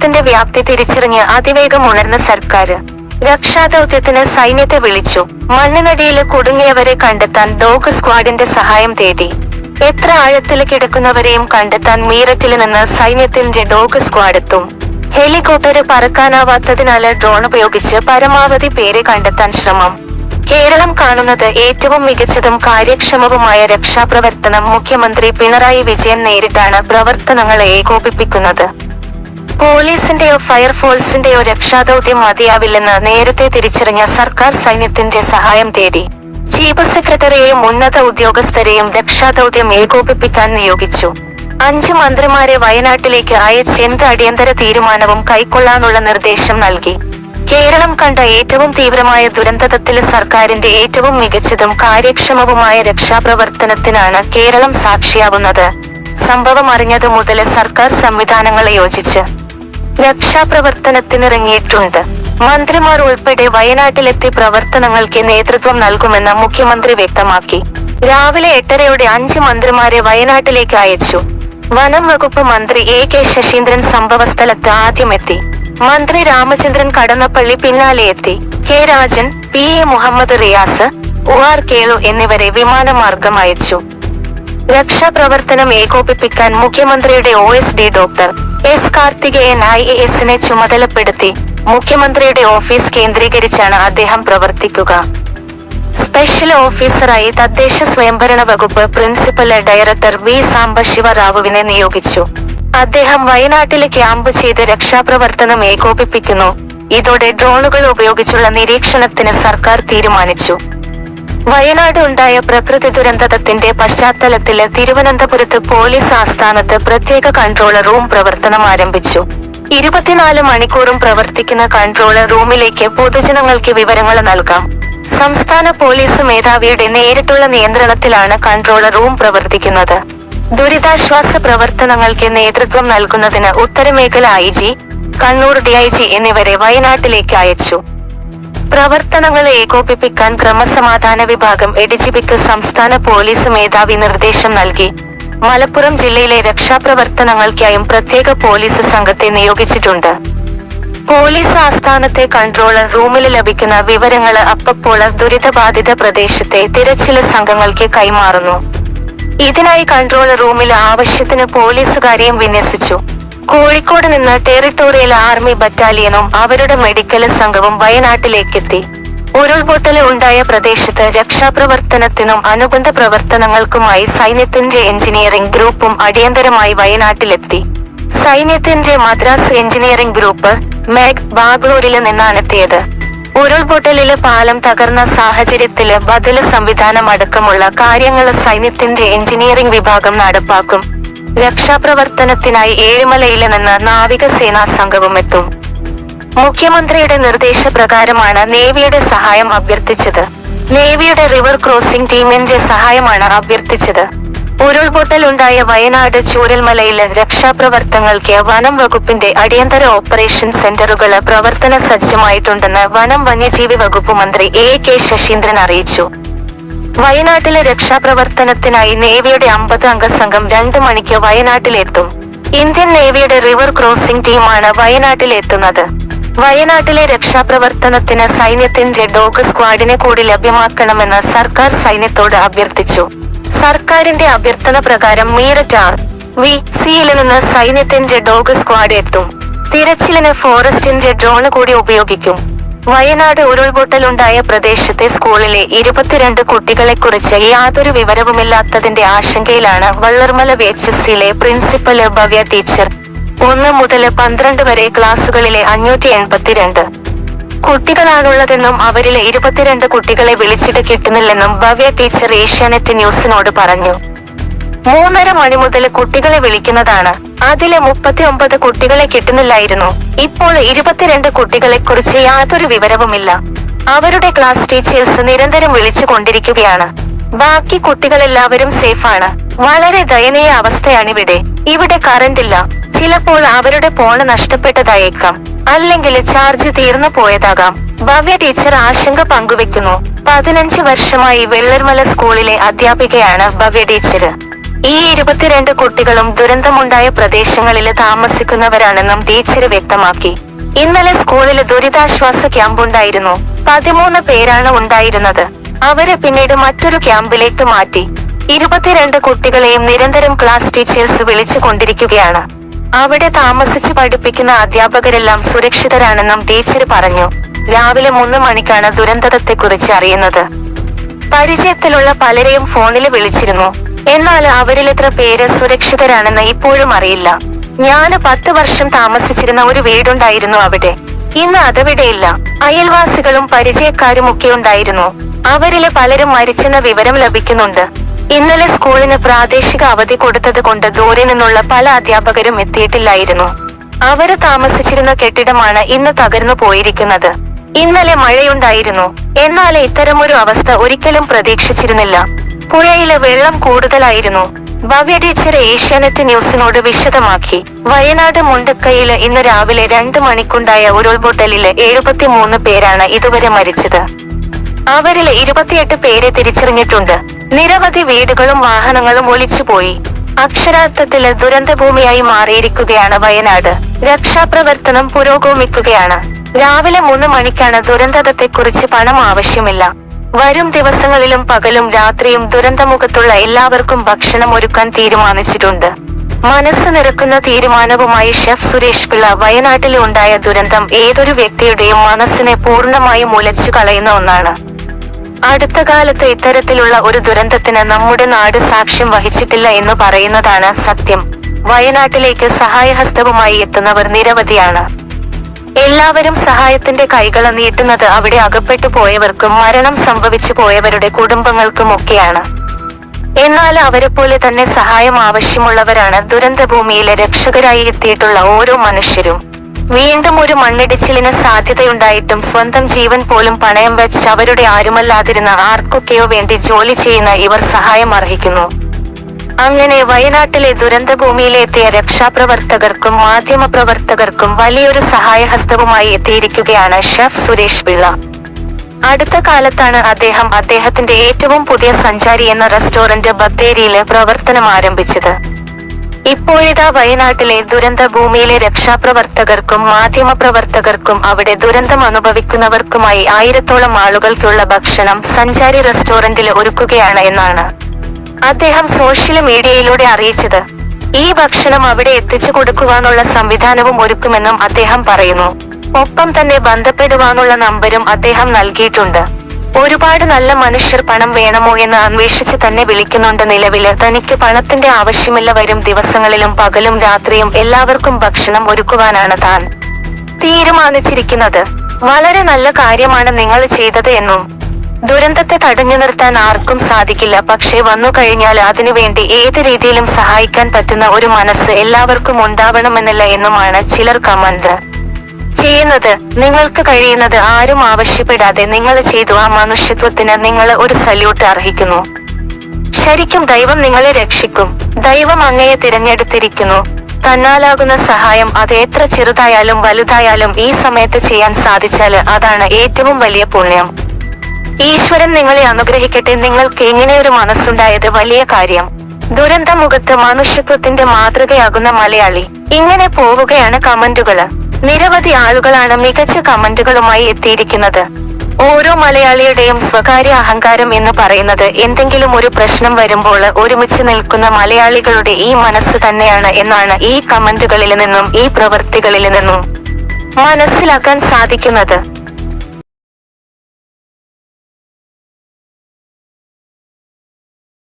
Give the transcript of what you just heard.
പ്രശ്നത്തിന്റെ വ്യാപ്തി തിരിച്ചറിഞ്ഞ് അതിവേഗം ഉണർന്ന സർക്കാർ രക്ഷാദൌത്യത്തിന് സൈന്യത്തെ വിളിച്ചു. മണ്ണിനടിയില് കുടുങ്ങിയവരെ കണ്ടെത്താൻ ഡോഗ് സ്ക്വാഡിന്റെ സഹായം തേടി. എത്ര ആഴത്തില് കിടക്കുന്നവരെയും കണ്ടെത്താൻ മീററ്റില് നിന്ന് സൈന്യത്തിന്റെ ഡോഗ് സ്ക്വാഡ് എത്തും. ഹെലികോപ്റ്റർ പറക്കാനാവാത്തതിനാല് ഡ്രോൺ ഉപയോഗിച്ച് പരമാവധി പേരെ കണ്ടെത്താൻ ശ്രമം. കേരളം കാണുന്നത് ഏറ്റവും മികച്ചതും കാര്യക്ഷമവുമായ രക്ഷാപ്രവർത്തനം. മുഖ്യമന്ത്രി പിണറായി വിജയൻ നേരിട്ടാണ് പ്രവർത്തനങ്ങൾ ഏകോപിപ്പിക്കുന്നത്. പോലീസിന്റെയോ ഫയർഫോഴ്സിന്റെയോ രക്ഷാദൌത്യം മതിയാവില്ലെന്ന് നേരത്തെ തിരിച്ചറിഞ്ഞ സർക്കാർ സൈന്യത്തിന്റെ സഹായം തേടി. ചീഫ് സെക്രട്ടറിയെയും ഉന്നത ഉദ്യോഗസ്ഥരെയും രക്ഷാദൌത്യം ഏകോപിപ്പിക്കാൻ നിയോഗിച്ചു. 5 മന്ത്രിമാരെ വയനാട്ടിലേക്ക് അയച്ച് എന്ത് അടിയന്തര തീരുമാനവും കൈക്കൊള്ളാനുള്ള നിർദ്ദേശം നൽകി. കേരളം കണ്ട ഏറ്റവും തീവ്രമായ ദുരന്തത്തില് സർക്കാരിന്റെ ഏറ്റവും മികച്ചതും കാര്യക്ഷമവുമായ രക്ഷാപ്രവർത്തനത്തിനാണ് കേരളം സാക്ഷിയാവുന്നത്. സംഭവം അറിഞ്ഞതു മുതല് സർക്കാർ സംവിധാനങ്ങളെ യോജിച്ച് രക്ഷാപ്രവർത്തനത്തിനിറങ്ങിയിട്ടുണ്ട്. മന്ത്രിമാർ ഉൾപ്പെടെ വയനാട്ടിലെത്തി പ്രവർത്തനങ്ങൾക്ക് നേതൃത്വം നൽകുമെന്ന് മുഖ്യമന്ത്രി വ്യക്തമാക്കി. രാവിലെ 8:30 5 മന്ത്രിമാരെ വയനാട്ടിലേക്ക് അയച്ചു. വനം വകുപ്പ് മന്ത്രി A.K. ശശീന്ദ്രൻ സംഭവസ്ഥലത്ത് ആദ്യമെത്തി. മന്ത്രി രാമചന്ദ്രൻ കടന്നപ്പള്ളി പിന്നാലെ എത്തി. K. Rajan, P.A. Muhammad Riyas, O.R. Kelu എന്നിവരെ വിമാനമാർഗം അയച്ചു. രക്ഷാപ്രവർത്തനം ഏകോപിപ്പിക്കാൻ മുഖ്യമന്ത്രിയുടെ OSD ഡോക്ടർ S. കാർത്തികേയൻ IAS-നെ ചുമതലപ്പെടുത്തി. മുഖ്യമന്ത്രിയുടെ ഓഫീസ് കേന്ദ്രീകരിച്ചാണ് അദ്ദേഹം പ്രവർത്തിക്കുക. സ്പെഷ്യൽ ഓഫീസറായി തദ്ദേശ സ്വയംഭരണ വകുപ്പ് പ്രിൻസിപ്പൽ ഡയറക്ടർ V. സാംബശിവ റാവുവിനെ നിയോഗിച്ചു. അദ്ദേഹം വയനാട്ടിലെ ക്യാമ്പ് ചെയ്ത് രക്ഷാപ്രവർത്തനം ഏകോപിപ്പിക്കുന്നു. ഇതോടെ ഡ്രോണുകൾ ഉപയോഗിച്ചുള്ള നിരീക്ഷണത്തിന് സർക്കാർ തീരുമാനിച്ചു. വയനാട് ഉണ്ടായ പ്രകൃതി ദുരന്തത്തിന്റെ പശ്ചാത്തലത്തില് തിരുവനന്തപുരത്ത് പോലീസ് ആസ്ഥാനത്ത് പ്രത്യേക കൺട്രോൾ റൂം പ്രവർത്തനം ആരംഭിച്ചു. 24 മണിക്കൂറും പ്രവർത്തിക്കുന്ന കൺട്രോൾ റൂമിലേക്ക് പൊതുജനങ്ങൾക്ക് വിവരങ്ങൾ നൽകാം. സംസ്ഥാന പോലീസ് മേധാവിയുടെ നേരിട്ടുള്ള നിയന്ത്രണത്തിലാണ് കൺട്രോൾ റൂം പ്രവർത്തിക്കുന്നത്. ദുരിതാശ്വാസ പ്രവർത്തനങ്ങൾക്ക് നേതൃത്വം നൽകുന്നതിന് ഉത്തരമേഖല IG, കണ്ണൂർ DIG എന്നിവരെ വയനാട്ടിലേക്ക് അയച്ചു. പ്രവർത്തനങ്ങൾ ഏകോപിപ്പിക്കാൻ ക്രമസമാധാന വിഭാഗം ADGPക്ക് സംസ്ഥാന പോലീസ് മേധാവി നിർദ്ദേശം നൽകി. മലപ്പുറം ജില്ലയിലെ രക്ഷാപ്രവർത്തനങ്ങൾക്കായും പ്രത്യേക പോലീസ് സംഘത്തെ നിയോഗിച്ചിട്ടുണ്ട്. പോലീസ് ആസ്ഥാനത്തെ കൺട്രോൾ റൂമിൽ ലഭിക്കുന്ന വിവരങ്ങൾ അപ്പോൾ ദുരിതബാധിത പ്രദേശത്തെ തിരച്ചിൽ സംഘങ്ങൾക്ക് കൈമാറുന്നു. ഇതിനായി കൺട്രോൾ റൂമിൽ ആവശ്യത്തിന് പോലീസുകാരെയും വിന്യസിച്ചു. കോഴിക്കോട് നിന്ന് ടെറിട്ടോറിയൽ ആർമി ബറ്റാലിയനും അവരുടെ മെഡിക്കൽ സംഘവും വയനാട്ടിലേക്കെത്തി. ഉരുൾപൊട്ടൽ ഉണ്ടായ പ്രദേശത്ത് രക്ഷാപ്രവർത്തനത്തിനും അനുബന്ധ പ്രവർത്തനങ്ങൾക്കുമായി സൈന്യത്തിന്റെ എഞ്ചിനീയറിംഗ് ഗ്രൂപ്പും അടിയന്തരമായി വയനാട്ടിലെത്തി. സൈന്യത്തിന്റെ മദ്രാസ് എഞ്ചിനീയറിംഗ് ഗ്രൂപ്പ് MEG ബാംഗ്ലൂരില് നിന്നാണെത്തിയത്. ഉരുൾപൊട്ടലില് പാലം തകർന്ന സാഹചര്യത്തില് ബദല് സംവിധാനം അടക്കമുള്ള കാര്യങ്ങള് സൈന്യത്തിന്റെ എഞ്ചിനീയറിംഗ് വിഭാഗം നടപ്പാക്കും. രക്ഷാപ്രവർത്തനത്തിനായി ഏഴിമലയില് നിന്ന് നാവികസേനാ സംഘവും എത്തും. മുഖ്യമന്ത്രിയുടെ നിർദ്ദേശപ്രകാരമാണ് നേവിയുടെ സഹായം അഭ്യർത്ഥിച്ചത്. നേവിയുടെ റിവർ ക്രോസിംഗ് ടീമിന്റെ സഹായമാണ് അഭ്യർത്ഥിച്ചത്. ഉരുൾപൊട്ടലുണ്ടായ വയനാട് ചൂരൽമലയില് രക്ഷാപ്രവർത്തനങ്ങൾക്ക് വനം വകുപ്പിന്റെ അടിയന്തര ഓപ്പറേഷൻ സെന്ററുകള് പ്രവർത്തന സജ്ജമായിട്ടുണ്ടെന്ന് വനം വന്യജീവി വകുപ്പ് മന്ത്രി A.K. ശശീന്ദ്രൻ അറിയിച്ചു. വയനാട്ടിലെ രക്ഷാപ്രവർത്തനത്തിനായി നേവിയുടെ 50 അംഗ സംഘം 2 മണിക്ക് വയനാട്ടിലെത്തും. ഇന്ത്യൻ നേവിയുടെ റിവർ ക്രോസിംഗ് ടീമാണ് വയനാട്ടിലെത്തുന്നത്. വയനാട്ടിലെ രക്ഷാപ്രവർത്തനത്തിന് സൈന്യത്തിന്റെ ഡോഗ് സ്ക്വാഡിനെ കൂടി ലഭ്യമാക്കണമെന്ന് സർക്കാർ സൈന്യത്തോട് അഭ്യർത്ഥിച്ചു. സർക്കാരിന്റെ അഭ്യർത്ഥന പ്രകാരം മീററ്റ് RVCയില് നിന്ന് സൈന്യത്തിന്റെ ഡോഗ് സ്ക്വാഡ് എത്തും. തിരച്ചിലിന് ഫോറസ്റ്റിന്റെ ഡ്രോൺ കൂടി ഉപയോഗിക്കും. വയനാട് ഉരുൾപൊട്ടലുണ്ടായ പ്രദേശത്തെ സ്കൂളിലെ 22 കുട്ടികളെക്കുറിച്ച് യാതൊരു വിവരവുമില്ലാത്തതിന്റെ ആശങ്കയിലാണ് വള്ളർമല VHSയിലെ പ്രിൻസിപ്പൽ ഭവ്യ ടീച്ചർ. 1 മുതൽ 12 വരെ ക്ലാസുകളിലെ 582 കുട്ടികളാണുള്ളതെന്നും അവരിലെ 22 കുട്ടികളെ വിളിച്ചിട്ട് കിട്ടുന്നില്ലെന്നും ഭവ്യ ടീച്ചർ ഏഷ്യാനെറ്റ് ന്യൂസിനോട് പറഞ്ഞു. 3:30 മണി മുതൽ കുട്ടികളെ വിളിക്കുന്നതാണ്. അതിലെ 39 കുട്ടികളെ കിട്ടുന്നില്ലായിരുന്നു. ഇപ്പോൾ 22 കുട്ടികളെക്കുറിച്ച് യാതൊരു വിവരവുമില്ല. അവരുടെ ക്ലാസ് ടീച്ചേഴ്സ് നിരന്തരം വിളിച്ചു കൊണ്ടിരിക്കുകയാണ്. ബാക്കി കുട്ടികളെല്ലാവരും സേഫാണ്. വളരെ ദയനീയ അവസ്ഥയാണിവിടെ. ഇവിടെ കറണ്ടില്ല. ചിലപ്പോൾ അവരുടെ ഫോണ് നഷ്ടപ്പെട്ടതായേക്കാം, അല്ലെങ്കിൽ ചാർജ് തീർന്നു പോയതാകാം. ഭവ്യ ടീച്ചർ ആശങ്ക പങ്കുവെക്കുന്നു. 15 വർഷമായി വെള്ളർമല സ്കൂളിലെ അധ്യാപികയാണ് ഭവ്യ ടീച്ചർ. ഈ 22 കുട്ടികളും ദുരന്തമുണ്ടായ പ്രദേശങ്ങളിൽ താമസിക്കുന്നവരാണെന്നും ടീച്ചർ വ്യക്തമാക്കി. ഇന്നലെ സ്കൂളിൽ ദുരിതാശ്വാസ ക്യാമ്പുണ്ടായിരുന്നു. 13 പേരാണ് ഉണ്ടായിരുന്നത്. അവരെ പിന്നീട് മറ്റൊരു ക്യാമ്പിലേക്ക് മാറ്റി. 22 കുട്ടികളെയും നിരന്തരം ക്ലാസ് ടീച്ചേഴ്സ് വിളിച്ചു കൊണ്ടിരിക്കുകയാണ്. അവിടെ താമസിച്ച് പഠിപ്പിക്കുന്ന അധ്യാപകരെല്ലാം സുരക്ഷിതരാണെന്നും ടീച്ചർ പറഞ്ഞു. രാവിലെ 3 മണിക്കാണ് ദുരന്തത്തെക്കുറിച്ച് അറിയുന്നത്. പരിചയത്തിലുള്ള പലരെയും ഫോണിൽ വിളിച്ചിരുന്നു. എന്നാൽ അവരിലെത്ര പേര് സുരക്ഷിതരാണെന്ന് ഇപ്പോഴും അറിയില്ല. ഞാൻ 10 വർഷം താമസിച്ചിരുന്ന ഒരു വീടുണ്ടായിരുന്നു അവിടെ. ഇന്ന് അതവിടെയില്ല. അയൽവാസികളും പരിചയക്കാരും ഒക്കെ ഉണ്ടായിരുന്നു. അവരിലെ പലരും മരിച്ചെന്ന വിവരം ലഭിക്കുന്നുണ്ട്. ഇന്നലെ സ്കൂളിന് പ്രാദേശിക അവധി കൊടുത്തത് കൊണ്ട് ദൂരെ നിന്നുള്ള പല അധ്യാപകരും എത്തിയിട്ടില്ലായിരുന്നു. അവര് താമസിച്ചിരുന്ന കെട്ടിടമാണ് ഇന്ന് തകർന്നു പോയിരിക്കുന്നത്. ഇന്നലെ മഴയുണ്ടായിരുന്നു. എന്നാൽ ഇത്തരമൊരു അവസ്ഥ ഒരിക്കലും പ്രതീക്ഷിച്ചിരുന്നില്ല. പുഴയിലെ വെള്ളം കൂടുതലായിരുന്നു. ഭവ്യ ടീച്ചർ ഏഷ്യാനെറ്റ് ന്യൂസിനോട് വിശദമാക്കി. വയനാട് മുണ്ടക്കയില് ഇന്ന് രാവിലെ 2 മണിക്കുണ്ടായ ഉരുൾപൊട്ടലില് 73 പേരാണ് ഇതുവരെ മരിച്ചത്. അവരിൽ 28 പേരെ തിരിച്ചറിഞ്ഞിട്ടുണ്ട്. നിരവധി വീടുകളും വാഹനങ്ങളും ഒലിച്ചുപോയി. അക്ഷരാർത്ഥത്തില് ദുരന്തഭൂമിയായി മാറിയിരിക്കുകയാണ് വയനാട്. രക്ഷാപ്രവർത്തനം പുരോഗമിക്കുകയാണ്. രാവിലെ 3 മണിക്കാണ് ദുരന്തത്തെക്കുറിച്ച് പണം ആവശ്യമില്ല. വരും ദിവസങ്ങളിലും പകലും രാത്രിയും ദുരന്തമുഖത്തുള്ള എല്ലാവർക്കും ഭക്ഷണം ഒരുക്കാൻ തീരുമാനിച്ചിട്ടുണ്ട്. മനസ്സ് നിറക്കുന്ന തീരുമാനവുമായി ഷെഫ് സുരേഷ് പിള്ള. വയനാട്ടിൽ ഉണ്ടായ ദുരന്തം ഏതൊരു വ്യക്തിയുടെയും മനസ്സിനെ പൂർണ്ണമായും ഉലച്ചു കളയുന്ന ഒന്നാണ്. അടുത്ത കാലത്ത് ഇത്തരത്തിലുള്ള ഒരു ദുരന്തത്തിന് നമ്മുടെ നാട് സാക്ഷ്യം വഹിച്ചിട്ടില്ല എന്ന് പറയുന്നതാണ് സത്യം. വയനാട്ടിലേക്ക് സഹായഹസ്തവുമായി എത്തുന്നവർ നിരവധിയാണ്. എല്ലാവരും സഹായത്തിന്റെ കൈകൾ നീട്ടുന്നത് അവിടെ അകപ്പെട്ടു പോയവർക്കും മരണം സംഭവിച്ചു പോയവരുടെ കുടുംബങ്ങൾക്കുമൊക്കെയാണ്. എന്നാൽ അവരെപ്പോലെ തന്നെ സഹായം ആവശ്യമുള്ളവരാണ് ദുരന്തഭൂമിയിലെ രക്ഷകരായി എത്തിയിട്ടുള്ള ഓരോ മനുഷ്യരും. വീണ്ടും ഒരു മണ്ണിടിച്ചിലിന് സാധ്യതയുണ്ടായിട്ടും സ്വന്തം ജീവൻ പോലും പണയം വെച്ച് അവരുടെ ആരുമല്ലാതിരുന്ന ആർക്കൊക്കെയോ വേണ്ടി ജോലി ചെയ്യുന്ന ഇവർ സഹായം അർഹിക്കുന്നു. അങ്ങനെ വയനാട്ടിലെ ദുരന്തഭൂമിയിലെത്തിയ രക്ഷാപ്രവർത്തകർക്കും മാധ്യമപ്രവർത്തകർക്കും വലിയൊരു സഹായഹസ്തവുമായി എത്തിയിരിക്കുകയാണ് ഷെഫ് സുരേഷ് പിള്ള. അടുത്ത കാലത്താണ് അദ്ദേഹത്തിന്റെ ഏറ്റവും പുതിയ സഞ്ചാരി എന്ന റെസ്റ്റോറന്റ് ബത്തേരിയില് പ്രവർത്തനം ആരംഭിച്ചത്. ഇപ്പോഴിതാ വയനാട്ടിലെ ദുരന്തഭൂമിയിലെ രക്ഷാപ്രവർത്തകർക്കും മാധ്യമപ്രവർത്തകർക്കും അവിടെ ദുരന്തം അനുഭവിക്കുന്നവർക്കുമായി 1000-ഓളം ആളുകൾക്കുള്ള ഭക്ഷണം സഞ്ചാരി റെസ്റ്റോറന്റിൽ ഒരുക്കുകയാണ് എന്നാണ് അദ്ദേഹം സോഷ്യൽ മീഡിയയിലൂടെ അറിയിച്ചത്. ഈ ഭക്ഷണം അവിടെ എത്തിച്ചു കൊടുക്കുവാനുള്ള സംവിധാനവും ഒരുക്കുമെന്നും അദ്ദേഹം പറയുന്നു. ഒപ്പം തന്നെ ബന്ധപ്പെടുവാനുള്ള നമ്പരും അദ്ദേഹം നൽകിയിട്ടുണ്ട്. ഒരുപാട് നല്ല മനുഷ്യർ പണം വേണമോ എന്ന് അന്വേഷിച്ച് തന്നെ വിളിക്കുന്നുണ്ട്. നിലവില് തനിക്ക് പണത്തിന്റെ ആവശ്യമില്ല. വരും ദിവസങ്ങളിലും പകലും രാത്രിയും എല്ലാവർക്കും ഭക്ഷണം ഒരുക്കുവാനാണ് താൻ തീരുമാനിച്ചിരിക്കുന്നത്. വളരെ നല്ല കാര്യമാണ് നിങ്ങൾ ചെയ്തത് എന്നും ദുരന്തത്തെ തടഞ്ഞു നിർത്താൻ ആർക്കും സാധിക്കില്ല. പക്ഷേ വന്നു കഴിഞ്ഞാൽ അതിനുവേണ്ടി ഏത് രീതിയിലും സഹായിക്കാൻ പറ്റുന്ന ഒരു മനസ്സ് എല്ലാവർക്കും ഉണ്ടാവണമെന്നില്ല എന്നുമാണ് ചിലർ കമന്റ് ചെയ്യുന്നത്. നിങ്ങൾക്ക് കഴിയുന്നത് ആരും ആവശ്യപ്പെടാതെ നിങ്ങൾ ചെയ്തു. ആ മനുഷ്യത്വത്തിന് നിങ്ങൾ ഒരു സല്യൂട്ട് അർഹിക്കുന്നു. ശരിക്കും ദൈവം നിങ്ങളെ രക്ഷിക്കും. ദൈവം അങ്ങയെ തിരഞ്ഞെടുത്തിരിക്കുന്നു. തന്നാലാകുന്ന സഹായം അത് എത്ര ചെറുതായാലും വലുതായാലും ഈ സമയത്ത് ചെയ്യാൻ സാധിച്ചാല് അതാണ് ഏറ്റവും വലിയ പുണ്യം. ഈശ്വരൻ നിങ്ങളെ അനുഗ്രഹിക്കട്ടെ. നിങ്ങൾക്ക് ഇങ്ങനെയൊരു മനസ്സുണ്ടായത് വലിയ കാര്യം. ദുരന്തമുഖത്ത് മനുഷ്യത്വത്തിന്റെ മാതൃകയാകുന്ന മലയാളി. ഇങ്ങനെ പോവുകയാണ് കമന്റുകള്. നിരവധി ആളുകളാണ് മികച്ച കമന്റുകളുമായി എത്തിയിരിക്കുന്നത്. ഓരോ മലയാളിയുടെയും സ്വകാര്യ അഹങ്കാരം എന്ന് പറയുന്നത് എന്തെങ്കിലും ഒരു പ്രശ്നം വരുമ്പോൾ ഒരുമിച്ച് നിൽക്കുന്ന മലയാളികളുടെ ഈ മനസ്സ് തന്നെയാണ് എന്നാണ് ഈ കമന്റുകളിൽ നിന്നും ഈ പ്രവൃത്തികളിൽ നിന്നും മനസ്സിലാക്കാൻ സാധിക്കുന്നത്.